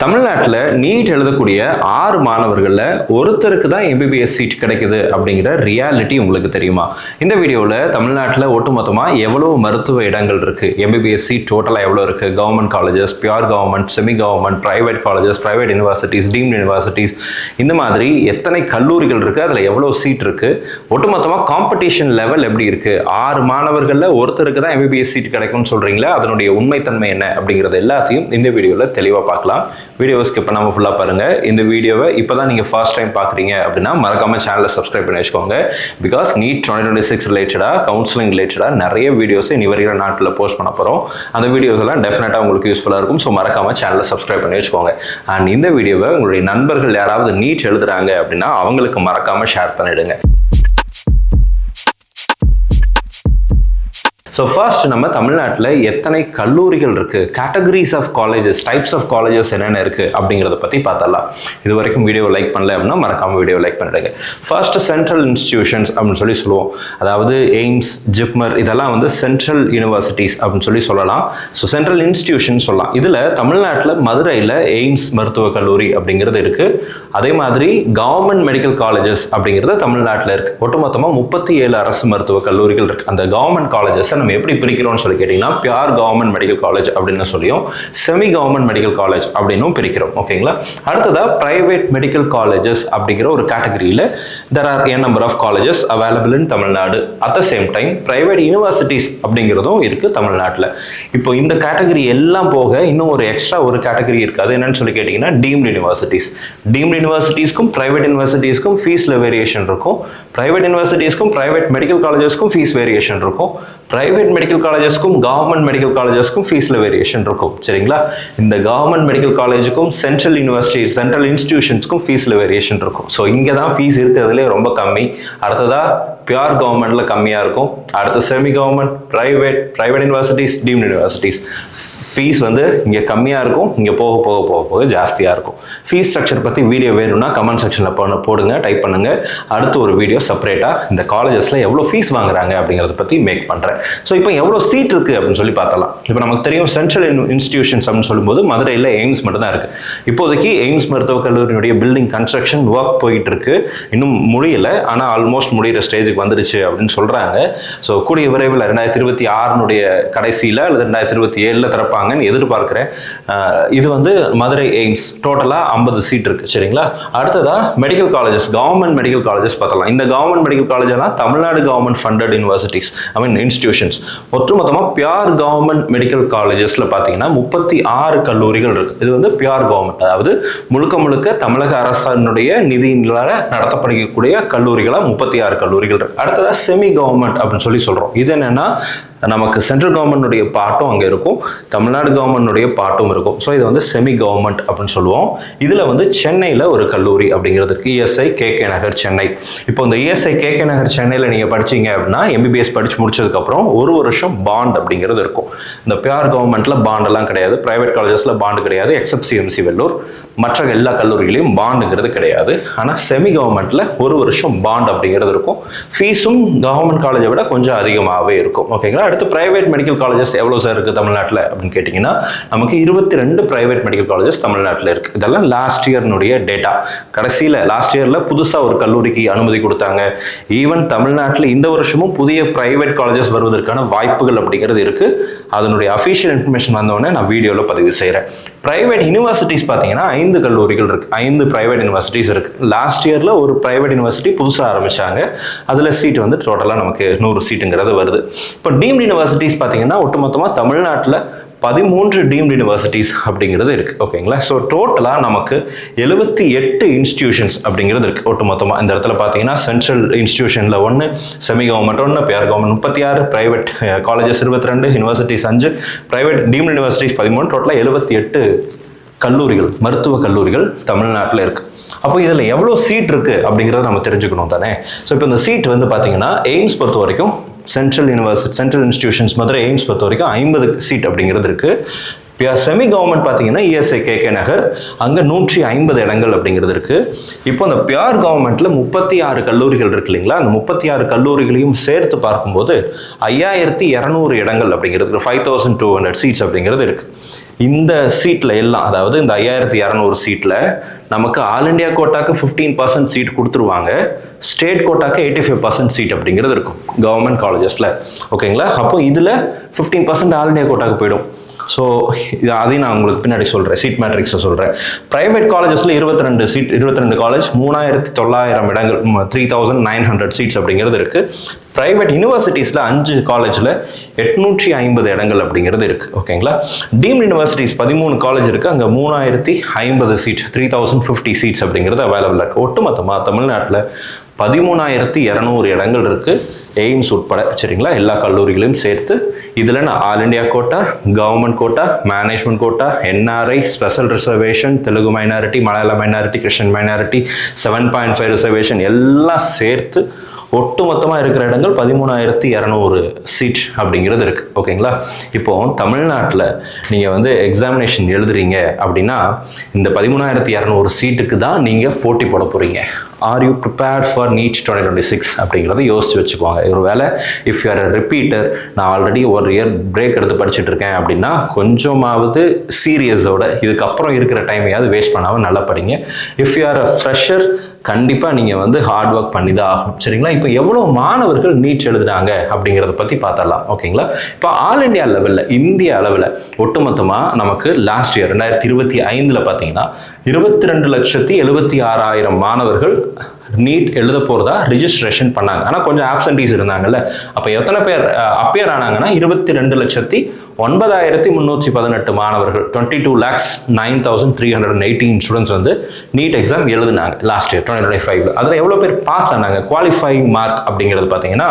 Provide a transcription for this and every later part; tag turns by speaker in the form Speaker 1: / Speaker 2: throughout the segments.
Speaker 1: தமிழ்நாட்டில் நீட் எழுதக்கூடிய 6 மாணவர்களில் ஒருத்தருக்கு தான் எம்பிபிஎஸ் சீட் கிடைக்குது அப்படிங்கிற ரியாலிட்டி உங்களுக்கு தெரியுமா? இந்த வீடியோவில் தமிழ்நாட்டில் ஒட்டுமொத்தமாக எவ்வளோ மருத்துவ இடங்கள் இருக்குது, எம்பிபிஎஸ் சீட் டோட்டலாக எவ்வளோ இருக்குது, government colleges, pure government, semi government, private colleges, private universities, deemed universities, இந்த மாதிரி எத்தனை கல்லூரிகள் இருக்குது, அதில் எவ்வளோ சீட் இருக்குது, ஒட்டுமொத்தமாக காம்படிஷன் லெவல் எப்படி இருக்குது, 6 மாணவர்களில் ஒருத்தருக்கு தான் எம்பிபிஎஸ் சீட் கிடைக்கும்னு சொல்கிறீங்களா, அதனுடைய உண்மைத்தன்மை என்ன அப்படிங்கிறது எல்லாத்தையும் இந்த வீடியோவில் தெளிவாக பார்க்கலாம். வீடியோவை ஸ்கிப் பண்ணாமல் ஃபுல்லாக பாருங்கள். இந்த வீடியோவை இப்போ தான் நீங்கள் ஃபர்ஸ்ட் டைம் பார்க்குறீங்க அப்படின்னா மறக்காமல் சேனலை சப்ஸ்கிரைப் பண்ணி வச்சுக்கோங்க. பிகாஸ் நீட் 2026 ரிலேட்டடாக, கவுன்சிலிங் ரிலேட்டடாக நிறைய வீடியோஸ் இனி வருகிற நாட்டில் போஸ்ட் பண்ண போகிறோம். அந்த வீடியோஸ் எல்லாம் டெஃபினட்டாக உங்களுக்கு யூஸ்ஃபுல்லாக இருக்கும். ஸோ மறக்காமல் சேனலை சப்ஸ்கிரைப் பண்ணி வச்சுக்கோங்க. அண்ட் இந்த வீடியோவை உங்களுடைய நண்பர்கள் யாராவது நீட் எழுதுறாங்க அப்படின்னா அவங்களுக்கு மறக்காமல் ஷேர் பண்ணிவிடுங்க. ஸோ ஃபர்ஸ்ட் நம்ம தமிழ்நாட்டில் எத்தனை கல்லூரிகள் இருக்குது, categories of colleges, types of colleges என்னென்ன இருக்குது அப்படிங்கிறத பற்றி பார்த்தலாம். இது வரைக்கும் வீடியோ லைக் பண்ணல அப்படின்னா மறக்காமல் வீடியோ லைக் பண்ணிடுங்க. ஃபர்ஸ்ட் சென்ட்ரல் இன்ஸ்டிடியூஷன்ஸ் அப்படின்னு சொல்லுவோம். அதாவது எய்ம்ஸ், ஜிப்மர் இதெல்லாம் வந்து சென்ட்ரல் யூனிவர்சிட்டிஸ் அப்படின்னு சொல்லலாம். ஸோ சென்ட்ரல் இன்ஸ்டிடியூஷன் சொல்லலாம். இதில் தமிழ்நாட்டில் மதுரையில் எய்ம்ஸ் மருத்துவக் கல்லூரி அப்படிங்கிறது இருக்குது. அதே மாதிரி கவர்மெண்ட் மெடிக்கல் காலேஜஸ் அப்படிங்கிறது தமிழ்நாட்டில் இருக்குது. ஒட்டுமொத்தமாக 37 அரசு மருத்துவக் கல்லூரிகள் இருக்குது. அந்த கவர்மெண்ட் காலேஜஸ் நம்ம எப்படி பிரிக்கிறோம்னு சொல்லி கேட்டீங்கன்னா பியூர் கவர்மெண்ட் மெடிக்கல் காலேஜ் அப்படின்னு சொல்லியும் செமி கவர்மெண்ட் மெடிக்கல் காலேஜ் அப்படின்னும் பிரிக்கிறோம். ஓகேங்களா? அடுத்ததா பிரைவேட் மெடிக்கல் காலேஜஸ் அப்படிங்கிற ஒரு கேட்டகரியில் there are a number of colleges available in Tamil Nadu. at the same time private universities அப்படிங்கிறதும் இருக்கு தமிழ்நாட்டில். இப்போ இந்த கேட்டகரி எல்லாம் போக இன்னும் ஒரு எக்ஸ்ட்ரா ஒரு கேட்டகரி இருக்கு. அது என்னன்னு சொல்லி கேட்டீங்கன்னா டீம்டு யூனிவர்சிட்டிஸ். டீம்டு யூனிவர்சிட்டிஸ்க்கும் பிரைவேட் யூனிவர்சிட்டிஸ்க்கும் ஃபீஸ்ல வேரியேஷன் இருக்கும். பிரைவேட் யூனிவர்சிட்டிஸ்க்கும் பிரைவேட் மெடிக்கல் காலேஜஸ்க்கும் ஃபீஸ் வேரியேஷன் இருக்கும். பிரைவேட் மெடிக்கல் காலேஜஸ்க்கும் கவர்மெண்ட் மெடிக்கல் காலேஜஸ்க்கும் ஃபீஸ்ல வேரியேஷன் இருக்கும். சரிங்களா? இந்த கவர்மெண்ட் மெடிக்கல் காலேஜுக்கும் சென்ட்ரல் யூனிவர்சிட்டி, சென்ட்ரல் இன்ஸ்டிடியூஷன்ஸ்க்கும் ஃபீஸ்ல வேரியேஷன் இருக்கும். ஸோ இங்கே தான் ஃபீஸ் இருக்கிறதுலே ரொம்ப கம்மி. அடுத்ததா பியூர் கவர்மெண்ட்ல கம்மியாக இருக்கும். அடுத்து semi government, private universities, deemed universities fees வந்து இங்கே கம்மியாக இருக்கும். இங்கே போக போக போக போக ஜாஸ்தியாக இருக்கும். ஃபீஸ் ஸ்ட்ரக்சர் பற்றி வீடியோ வேணும்னா கமெண்ட் செக்ஷனில் போடுங்க, டைப் பண்ணுங்கள். அடுத்து ஒரு வீடியோ செப்பரேட்டாக இந்த காலேஜஸில் எவ்வளோ ஃபீஸ் வாங்குறாங்க அப்படிங்கிறத பற்றி மேக் பண்ணுறேன். ஸோ இப்போ எவ்வளோ சீட் இருக்குது அப்படின்னு சொல்லி பார்த்தலாம். இப்போ நமக்கு தெரியும் சென்ட்ரல் இன்ஸ்டிடியூஷன்ஸ் அப்படின்னு சொல்லும்போது மதுரையில் எய்ம்ஸ் மட்டும் தான் இருக்குது. இப்போதைக்கு எய்ம்ஸ் மருத்துவக் கல்லூரியினுடைய பில்டிங் கன்ஸ்ட்ரக்ஷன் ஒர்க் போயிட்டு இருக்கு. இன்னும் முடியலை, ஆனால் ஆல்மோஸ்ட் முடிகிற ஸ்டேஜுக்கு வந்துருச்சு அப்படின்னு சொல்கிறாங்க. ஸோ கூடிய விரைவில் 2026 கடைசியில் அல்லது 2027 திறப்பாங்க எதிர்பார்க்கிறேன். இது வந்து மதுரை எய்ம்ஸ் டோட்டலா 50 சீட் இருக்கு. சரிங்களா? அடுத்ததா medical colleges, government medical colleges பார்த்தலாம். இந்த கவர்மெண்ட் மெடிக்கல் காலேஜ் எல்லாம் Tamil Nadu government funded universities, institutions. ஒட்டுமொத்தமா பியூர் கவர்மெண்ட் மெடிக்கல் காலேஜஸ்ல பாத்தீங்கன்னா 36 கல்லூரிகள் இருக்கு. இது வந்து பியூர் கவர்மெண்ட், அதாவது முழுக்க முழுக்க தமிழக அரசினுடைய நிதியினால நடத்தப்படக்கூடிய கல்லூரிகளா 36 கல்லூரிகள் இருக்கு. அடுத்ததா செமி கவர்மெண்ட் அப்படின்னு சொல்றோம். இது என்னன்னா நமக்கு சென்ட்ரல் கவர்மெண்ட்டுடைய பாட்டும் அங்கே இருக்கும், தமிழ்நாடு கவர்மெண்ட்டுடைய பாட்டும் இருக்கும். ஸோ இது வந்து செமி கவர்மெண்ட் அப்படின்னு சொல்லுவோம். இதில் வந்து சென்னையில் ஒரு கல்லூரி அப்படிங்கிறது இருக்கு, இஎஸ்ஐ கேகே நகர் சென்னை. இப்போ இந்த இஎஸ்ஐ கேகே நகர் சென்னையில் நீங்கள் படிச்சீங்க அப்படின்னா எம்பிபிஎஸ் படிச்சு முடிச்சதுக்கப்புறம் 1 வருஷம் பாண்ட் அப்படிங்கிறது இருக்கும். இந்த பியூர் கவர்மெண்ட்ல பாண்டெல்லாம் கிடையாது, பிரைவேட் காலேஜஸ்ல பாண்டு கிடையாது, எக்ஸப்ட் சிஎம்சி வெள்ளூர். மற்ற எல்லா கல்லூரிகளையும் பாண்டுங்கிறது கிடையாது. ஆனால் செமி கவர்மெண்ட்ல 1 வருஷம் பாண்ட் அப்படிங்கிறது இருக்கும். ஃபீஸும் கவர்மெண்ட் காலேஜை விட கொஞ்சம் அதிகமாகவே இருக்கும். ஓகேங்களா? அடுத்து பிரைவேட் மெடிக்கல் காலேஜஸ் எவ்வளோ சார் இருக்குது தமிழ்நாட்டில் அப்படின்னு கேட்டிங்கன்னா நமக்கு 22 பிரைவேட் மெடிக்கல் காலேஜஸ் தமிழ்நாட்டில் இருக்குது. இதெல்லாம் லாஸ்ட் இயர்னுடைய டேட்டா. கடைசியில் லாஸ்ட் இயரில் புதுசாக ஒரு கல்லூரிக்கு அனுமதி கொடுத்தாங்க. ஈவன் தமிழ்நாட்டில் இந்த வருஷமும் புதிய பிரைவேட் காலேஜஸ் வருவதற்கான வாய்ப்புகள் அப்படிங்கிறது இருக்குது. அதனுடைய அஃபிஷியல் இன்ஃபர்மேஷன் வந்தோடனே நான் வீடியோவில் பதிவு செய்கிறேன். பிரைவேட் யூனிவர்சிட்டிஸ் பார்த்தீங்கன்னா 5 கல்லூரிகள் இருக்குது, 5 பிரைவேட் யூனிவர்சிட்டிஸ் இருக்குது. லாஸ்ட் இயரில் ஒரு பிரைவேட் யூனிவர்சிட்டி புதுசாக ஆரம்பித்தாங்க. அதில் சீட் வந்து டோட்டலாக நமக்கு 100 சீட்டுங்கிறது வருது. இப்போ டீம்டு யூனிவர்சிட்டிஸ் பார்த்தீங்கன்னா ஒட்டுமொத்தமாக தமிழ்நாட்டில் 13 டீம்டு யூனிவர்சிட்டிஸ் அப்படிங்கிறது இருக்கு. ஓகேங்களா? ஸோ டோட்டலாக நமக்கு 78 இன்ஸ்டிடியூஷன்ஸ் அப்படிங்கிறது இருக்கு ஒட்டுமொத்தமாக. இந்த இடத்துல பார்த்தீங்கன்னா சென்ட்ரல் இன்ஸ்டிடியூஷனில் 1, semi government 1, pure government 36, private colleges 22, universities 5, private deemed universities 13, டோட்டலாக 78 கல்லூரிகள், மருத்துவ கல்லூரிகள் தமிழ்நாட்டில் இருக்கு. அப்போ இதில் எவ்வளோ சீட் இருக்கு அப்படிங்கிறத நம்ம தெரிஞ்சுக்கணும் தானே. ஸோ இப்போ இந்த சீட் வந்து பார்த்தீங்கன்னா எய்ம்ஸ் பொறுத்த வரைக்கும் சென்ட்ரல் இன்ஸ்டிடியூஷன்ஸ் மதுரை எய்ம்ஸ் பொறுத்த வரைக்கும் 50 சீட் அப்படிங்கிறது இருக்கு. செமி கவர்மெண்ட் பார்த்தீங்கன்னா இஎஸ்ஐ கேகே நகர், அங்கே 150 இடங்கள் அப்படிங்கிறது இருக்கு. இப்போ அந்த பியூர் கவர்மெண்ட்ல 36 கல்லூரிகள் இருக்கு இல்லைங்களா, அந்த 36 கல்லூரிகளையும் சேர்த்து பார்க்கும்போது 5200 இடங்கள் அப்படிங்கிறது 5200 சீட்ஸ் அப்படிங்கிறது இருக்கு. இந்த சீட்ல எல்லாம், அதாவது இந்த 5200 சீட்ல நமக்கு ஆல் இண்டியா கோட்டாக்கு 15% சீட் கொடுத்துருவாங்க, ஸ்டேட் கோட்டாக்கு 85% சீட் அப்படிங்கிறது இருக்கும் கவர்மெண்ட் காலேஜஸ்ல. ஓகேங்களா, அப்போ இதுல 15% ஆல் இண்டியா கோட்டாக்கு போயிடும். ஸோ அதையும் நான் உங்களுக்கு பின்னாடி சொல்கிறேன், சீட் மேட்ரிக்ஸை சொல்கிறேன். ப்ரைவேட் காலேஜஸில் 22 காலேஜ் 3900 இடங்கள், 3900 சீட்ஸ் அப்படிங்கிறது இருக்குது. ப்ரைவேட் யூனிவர்சிட்டிஸில் 5 காலேஜில் 850 இடங்கள் அப்படிங்கிறது இருக்குது. ஓகேங்களா, டீம்டு யூனிவர்சிட்டிஸ் 13 காலேஜ் இருக்குது, அங்கே 3050 சீட், 3050 சீட்ஸ் அப்படிங்கிறது அவைலபிளாக இருக்குது. ஒட்டுமொத்தமாக தமிழ்நாட்டில் 13200 இடங்கள் இருக்கு, எய்ம்ஸ் உட்பட. சரிங்களா, எல்லா கல்லூரிகளையும் சேர்த்து. இதில் நான் all India quota, government quota, management quota, NRI, special reservation, Telugu minority, Malayalam minority, Christian minority, 7.5 reservation எல்லாம் சேர்த்து ஒட்டுமொத்தமாக இருக்கிற இடங்கள் 13200 சீட் அப்படிங்கிறது இருக்கு. ஓகேங்களா, இப்போ தமிழ்நாட்டில் நீங்கள் வந்து எக்ஸாமினேஷன் எழுதுறீங்க அப்படின்னா இந்த 13200 சீட்டுக்கு தான் நீங்கள் போட்டி போட போறீங்க. Are you prepared for NEET 2026 அப்படிங்கிறத யோசிச்சு வச்சுக்குவாங்க. ஒரு வேளை இஃப் யூ ஆர் ரிப்பீட்டர், நான் ஆல்ரெடி ஒரு இயர் பிரேக் எடுத்து படிச்சுட்டு இருக்கேன் அப்படின்னா கொஞ்சமாவது சீரியஸோட இதுக்கப்புறம் இருக்கிற டைமையாவது வேஸ்ட் பண்ணாமல் நல்லா படிங்க. If you R a fresher, கண்டிப்பாக நீங்கள் வந்து ஹார்ட் ஒர்க் பண்ணி தான் ஆகணும். சரிங்களா, இப்போ எவ்வளோ மாணவர்கள் நீட் எழுதுறாங்க அப்படிங்கிறத பற்றி பார்த்தரலாம். ஓகேங்களா, இப்போ ஆல் இண்டியா லெவலில், இந்திய அளவில் ஒட்டுமொத்தமாக நமக்கு லாஸ்ட் இயர் 2025 பார்த்தீங்கன்னா 22,76,000 மாணவர்கள் நீட் எழுத போறதா ரிஜிஸ்ட்ரேஷன் பண்ணாங்க. ஆனால் கொஞ்சம் ஆப்சன்டீஸ் இருந்தாங்கல்ல, அப்போ எத்தனை பேர் அப்பியர் ஆனாங்கன்னா 22,09,318 மாணவர்கள், 22,09,318 ஸ்டூடெண்ட்ஸ் வந்து நீட் எக்ஸாம் எழுதுனாங்க லாஸ்ட் இயர் 2025. அதில் எவ்வளோ பேர் பாஸ் ஆனாங்க? குவாலிஃபைங் மார்க் அப்படிங்கிறது பார்த்தீங்கன்னா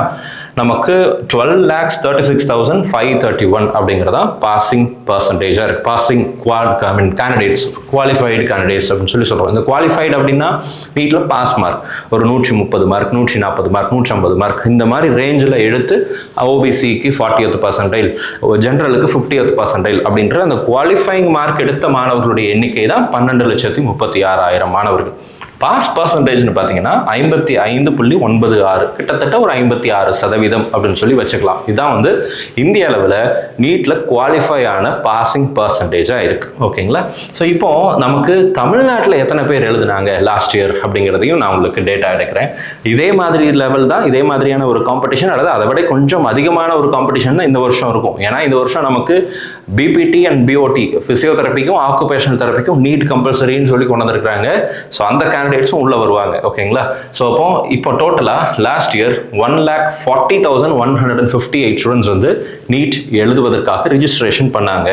Speaker 1: நமக்கு 12,36,531 அப்படிங்கிறதா பாசிங் பர்சன்டேஜாக இருக்குது. பாசிங் கேண்டிடேட்ஸ், குவாலிஃபைடு கேண்டிடேட்ஸ் அப்படின்னு சொல்லி சொல்கிறோம். இந்த குவாலிஃபைடு அப்படின்னா நீட்டில் பாஸ் மார்க் ஒரு 130 மார்க், 140 மார்க், 150 மார்க் இந்த மாதிரி ரேஞ்சில் எடுத்து ஓபிசிக்கு 40th பர்சன்டைல், ஜென்ரலுக்கு 50th பர்சன்டைல் அப்படின்ற அந்த குவாலிஃபைங் மார்க் எடுத்த மாணவர்களுடைய எண்ணிக்கை தான் 12,36,000 மாணவர்கள். பாஸ் பர்சன்டேஜ்னு பார்த்தீங்கன்னா 55.96, கிட்டத்தட்ட ஒரு 56% அப்படின்னு சொல்லி வச்சுக்கலாம். இதுதான் வந்து இந்திய அளவில் நீட்டில் குவாலிஃபை ஆன பாசிங் பர்சன்டேஜாக இருக்கு. ஓகேங்களா, ஸோ இப்போ நமக்கு தமிழ்நாட்டில் எத்தனை பேர் எழுதுனாங்க லாஸ்ட் இயர் அப்படிங்கிறதையும் நான் உங்களுக்கு டேட்டா எடுக்கிறேன். இதே மாதிரி லெவல் தான், இதே மாதிரியான ஒரு காம்படிஷன், அல்லது அதை விட கொஞ்சம் அதிகமான ஒரு காம்படிஷன் தான் இந்த வருஷம் இருக்கும். ஏன்னா இந்த வருஷம் நமக்கு பிபிடி அண்ட் பிஓடி, பிசியோதெரப்பிக்கும் ஆக்குபேஷனல் தெரப்பிக்கும் நீட் கம்பல்சரின்னு சொல்லி கொண்டு வந்திருக்காங்க. ஸோ அந்த கேண்டிடேட்ஸும் உள்ள வருவாங்க. ஓகேங்களா, ஸோ இப்போ டோட்டலாக லாஸ்ட் இயர் 1,40,158 ஸ்டூடெண்ட்ஸ் வந்து நீட் எழுதுவதற்காக ரிஜிஸ்ட்ரேஷன் பண்ணாங்க.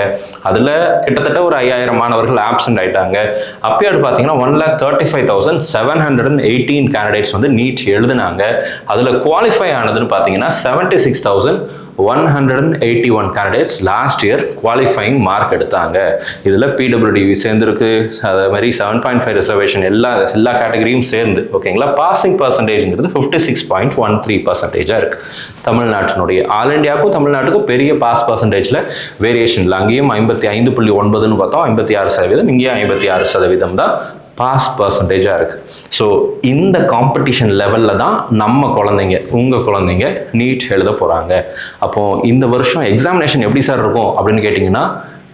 Speaker 1: அதில் கிட்டத்தட்ட ஒரு 5000 மாணவர்கள் ஆப்சென்ட் ஆயிட்டாங்க. அப்பியர்டு பார்த்தீங்கன்னா 1,35,718 கேண்டிடேட்ஸ் வந்து நீட் எழுதுனாங்க. அதில் குவாலிஃபை ஆனதுன்னு பார்த்தீங்கன்னா 76,181 candidates last year qualifying mark எடுத்தாங்க. இதில் பிடபிள்யூடி சேர்ந்துருக்கு, அதே மாதிரி 7.5 ரிசர்வேஷன் எல்லா கேட்டகரியும் சேர்ந்து. ஓகேங்களா, பாசிங் பர்சன்டேஜ்ங்கிறது 56.13% இருக்கு. தமிழ்நாட்டினுடைய ஆல் இண்டியாவுக்கும் தமிழ்நாட்டுக்கும் பெரிய பாஸ் பர்சன்டேஜில் வேரியேஷன் இல்லை. அங்கேயும் 55.9ன்னு பார்த்தோம், 56%, இங்கேயும் 56% தான் பாஸ் பர்சன்டேஜாக இருக்குது. ஸோ இந்த காம்படிஷன் லெவலில் தான் நம்ம குழந்தைங்க, உங்கள் குழந்தைங்க நீட் எழுத போகிறாங்க. அப்போது இந்த வருஷம் எக்ஸாமினேஷன் எப்படி சார் இருக்கும் அப்படின்னு கேட்டிங்கன்னா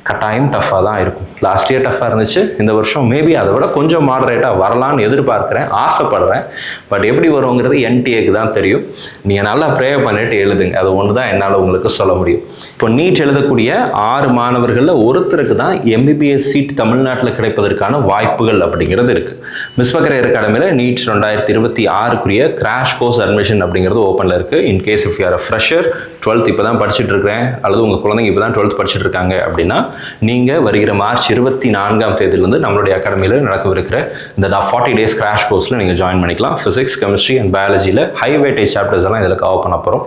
Speaker 1: கட்டாயம் டஃப்பாக தான் இருக்கும். லாஸ்ட் இயர் டஃப்பாக இருந்துச்சு, இந்த வருஷம் மேபி அதை விட கொஞ்சம் மாடரேட்டாக வரலான்னு எதிர்பார்க்குறேன், ஆசைப்படுறேன். பட் எப்படி வருங்கிறது என்டிஏக்கு தான் தெரியும். நீங்கள் நல்லா ப்ரே பண்ணிட்டு எழுதுங்க, அது ஒன்று தான் என்னால் உங்களுக்கு சொல்ல முடியும். இப்போ நீட் எழுதக்கூடிய 6 மாணவர்களில் ஒருத்தருக்கு தான் எம்பிபிஎஸ் சீட் தமிழ்நாட்டில் கிடைப்பதற்கான வாய்ப்புகள் அப்படிங்கிறது இருக்குது. மிஸ்பக்கரேர் அகாடமியில் நீட் 2026 கிராஷ் கோர்ஸ் அட்மிஷன் அப்படிங்கிறது ஓப்பனில் இருக்குது. In case if you R a fresher, 12th இப்போ தான் படிச்சுட்டு இருக்கிறேன், அல்லது உங்கள் குழந்தைங்க இப்போ தான் 12th படிச்சுட்டு இருக்காங்க அப்படின்னா நீங்கள் வருகிற மார்ச் 24ஆம் தேதியிலிருந்து நம்மளுடைய அகாடமியில் நடக்கவிருக்கிற இந்த 40 days கிராஷ் கோர்ஸில் நீங்கள் ஜாயின் பண்ணிக்கலாம். ஃபிசிக்ஸ், கெமிஸ்ட்ரி அண்ட் பயாலஜியில் ஹை வெயிட்டேஜ் சாப்டர்ஸ் எல்லாம் இதில் கவர் பண்ண போகிறோம்.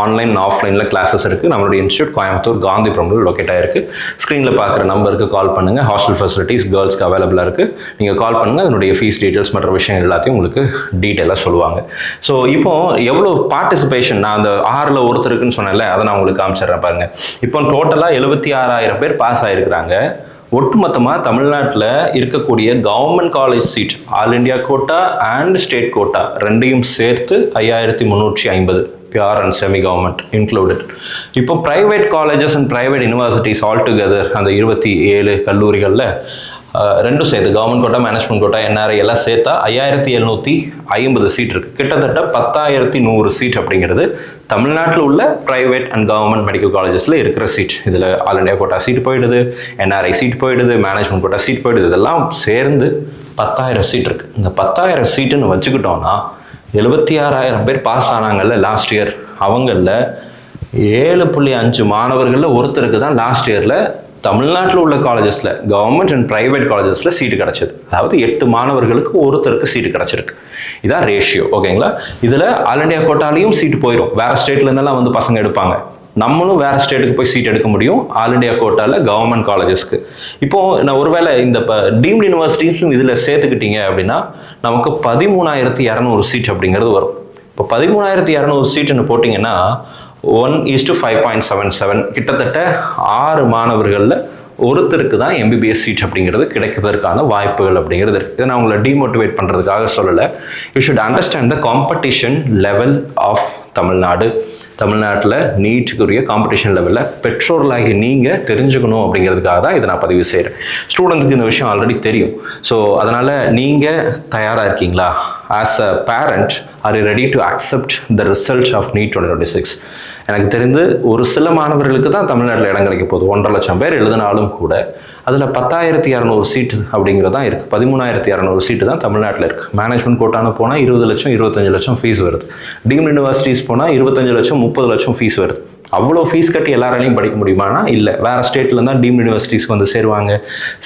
Speaker 1: ஆன்லைன் ஆஃப்லைனில் கிளாஸஸ் இருக்குது. நம்மளுடைய இன்ஸ்டியூட் கோயம்புத்தூர் காந்திபுரமில் லொக்கேட் ஆகிருக்கு. ஸ்க்ரீனில் பார்க்குற நம்பருக்கு கால் பண்ணுங்கள். ஹாஸ்டல் ஃபெசிலிட்டிஸ் கேர்ள்ஸ்க்கு அவைலபிளாக இருக்குது. நீங்கள் கால் பண்ணுங்கள், அதனுடைய ஃபீஸ் டீட்டெயில்ஸ் மற்ற விஷயம் எல்லாத்தையும் உங்களுக்கு டீட்டெயிலாக சொல்லுவாங்க. ஸோ இப்போ எவ்வளோ பார்ட்டிசிபேஷன், நான் அந்த 6ல் ஒருத்தருக்குன்னு சொன்னேன்ல, அதை நான் உங்களுக்கு காமிச்சிடுறேன் பாருங்கள். இப்போ டோட்டலாக 76,000 பேர் பாஸ் ஆகிருக்கிறாங்க. ஒட்டுமொத்தமாக தமிழ்நாட்டில் இருக்கக்கூடிய government college seat all India quota and state quota ரெண்டையும் சேர்த்து 5350 pure and semi government included. இப்போ private colleges and private universities all together அந்த 27 கல்லூரிகளில் ரெண்டும் சேர்த்து government quota, management quota, NRI எல்லாம் சேர்த்தா 5750 சீட் இருக்குது. கிட்டத்தட்ட 10100 சீட் அப்படிங்கிறது தமிழ்நாட்டில் உள்ள ப்ரைவேட் அண்ட் கவர்மெண்ட் மெடிக்கல் காலேஜஸில் இருக்கிற சீட். இதில் ஆல் இண்டியா கோட்டா சீட் போயிடுது, என்ஆர்ஐ சீட் போயிடுது, மேனேஜ்மெண்ட் கோட்டா சீட் போயிடுது. இதெல்லாம் சேர்ந்து 10000 சீட் இருக்குது. இந்த 10000 சீட்டுன்னு வச்சுக்கிட்டோன்னா 76000 பேர் பாஸ் ஆனாங்கல்ல லாஸ்ட் இயர். அவங்களில் 7.5 மாணவர்களில் ஒருத்தருக்கு தான் லாஸ்ட் இயரில் தமிழ்நாட்டில் உள்ள காலேஜஸில் கவர்மெண்ட் அண்ட் ப்ரைவேட் காலேஜஸில் சீட்டு கிடச்சிது. அதாவது 8 மாணவர்களுக்கு ஒருத்தருக்கு சீட்டு கிடச்சிருக்கு. இதான் ரேஷியோ. ஓகேங்களா? இதில் ஆல் இண்டியா கோட்டாலையும் சீட்டு போயிடும். வேறு ஸ்டேட்லேருந்தெல்லாம் வந்து பசங்க எடுப்பாங்க. நம்மளும் வேறு ஸ்டேட்டுக்கு போய் சீட் எடுக்க முடியும் ஆல் இண்டியா கோட்டாவில் கவர்மெண்ட் காலேஜஸ்க்கு. இப்போது நான் ஒருவேளை இந்த டீம்டு யூனிவர்சிட்டிஸும் இதில் சேர்த்துக்கிட்டீங்க அப்படின்னா நமக்கு 13200 சீட் அப்படிங்கிறது வரும். இப்போ 13200 சீட்டுன்னு போட்டிங்கன்னா 1:5.77 கிட்டத்தட்ட 6 மாணவர்களில் ஒருத்தருக்கு தான் எம்பிபிஎஸ் சீட் அப்படிங்கிறது கிடைக்கிறதுக்கான வாய்ப்புகள் அப்படிங்கிறது இருக்குது. இதை நான் உங்களை டிமோட்டிவேட் பண்ணுறதுக்காக சொல்லலை. You should understand the competition level of Tamil Nadu. தமிழ்நாட்டில் நீட்டுக்குரிய காம்படிஷன் லெவலில் பெற்றோர்களாகி நீங்கள் தெரிஞ்சுக்கணும் அப்படிங்கிறதுக்காக தான் இதை நான் பதிவு செய்கிறேன். ஸ்டூடெண்ட்ஸுக்கு இந்த விஷயம் ஆல்ரெடி தெரியும். ஸோ அதனால் நீங்கள் தயாராக இருக்கீங்களா? As a parent, are you ready to accept the result of NEET 2026? எனக்கு தெரிந்து ஒரு சில மாணவர்களுக்கு தான் தமிழ்நாட்டில் இடம் கிடைக்க போகுது. 1.5 லட்சம் பேர் எழுதினாலும் கூட அதில் 10200 சீட்டு அப்படிங்கிறது தான் இருக்குது. 13200 சீட்டு தான் தமிழ்நாட்டில் இருக்குது. மேனேஜ்மெண்ட் கோட்டான போனால் 20 லட்சம் 25 லட்சம் ஃபீஸ் வருது. டீம்டு யூனிவர்சிட்டிஸ் போனால் 25 லட்சம் 30 லட்சம் ஃபீஸ் வருது. அவ்வளோ ஃபீஸ் கட்டி எல்லாராலையும் படிக்க முடியுமானா இல்லை. வேறு ஸ்டேட்டில் தான் டீம்டு யூனிவர்சிட்டிஸ்க்கு வந்து சேருவாங்க.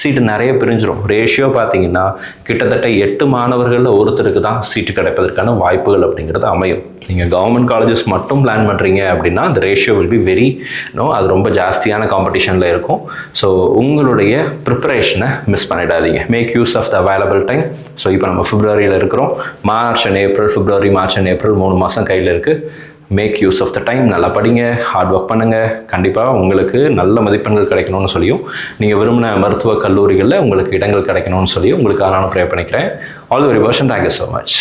Speaker 1: சீட்டு நிறைய பிரிஞ்சிடும். ரேஷியோ பார்த்தீங்கன்னா கிட்டத்தட்ட 8 மாணவர்களில் ஒருத்தருக்கு தான் சீட்டு கிடைப்பதற்கான வாய்ப்புகள் அப்படிங்கிறது அமையும். நீங்கள் கவர்மெண்ட் காலேஜஸ் மட்டும் பிளான் பண்ணுறீங்க அப்படின்னா அந்த ரேஷியோ வில் பி வெரி அது ரொம்ப ஜாஸ்தியான காம்படிஷனில் இருக்கும். ஸோ உங்களுடைய ப்ரிப்பரேஷனை மிஸ் பண்ணிடாதீங்க. Make use of the available time. So இப்போ நம்ம பிப்ரவரியில் இருக்கிறோம். March and April, February, March and April 3 மாதம் கையில் இருக்குது. Make use of the time. நல்லா படிங்க, ஹார்ட் ஒர்க் பண்ணுங்கள். கண்டிப்பாக உங்களுக்கு நல்ல மதிப்பெண்கள் கிடைக்கணும்னு சொல்லியும், நீங்கள் விரும்பின மருத்துவக் கல்லூரிகளில் உங்களுக்கு இடங்கள் கிடைக்கணும்னு சொல்லியும் உங்களுக்கு நான் ப்ரே பண்ணிக்கிறேன். All the very best. Thank you so much.